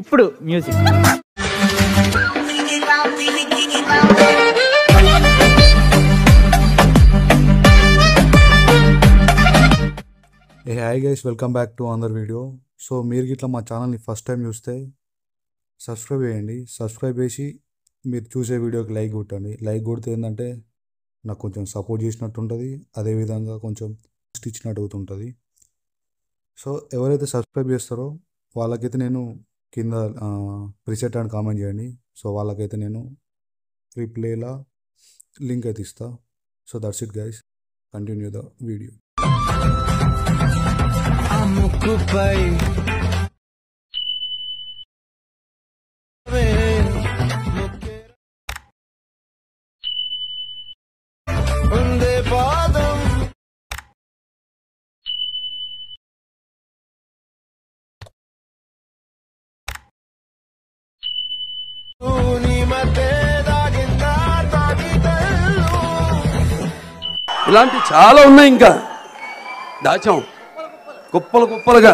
ఇప్పుడు music. Hi guys, welcome back to another video. So మీరు ఇట్లా మా ఛానల్ని ఫస్ట్ టైం చూస్తే సబ్స్క్రైబ్ చేయండి. సబ్స్క్రైబ్ చేసి మీరు చూసే వీడియోకి లైక్ కొట్టండి. లైక్ కొడితే ఏంటంటే నాకు కొంచెం సపోర్ట్ చేసినట్టు ఉంటుంది, అదేవిధంగా కొంచెం ఇచ్చినట్టు అవుతుంటుంది. సో ఎవరైతే సబ్స్క్రైబ్ చేస్తారో వాళ్ళకైతే నేను కింద ప్రిసెట్ అని కామెంట్ చేయండి. సో వాళ్ళకైతే నేను రిప్లైలా లింక్ అయితే ఇస్తా. So that's it guys, continue the video. ముక్కుపై ఉందే పాదం ఇలాంటి చాలా ఉన్నాయి, ఇంకా దాచాం కుప్పలు కుప్పలుగా.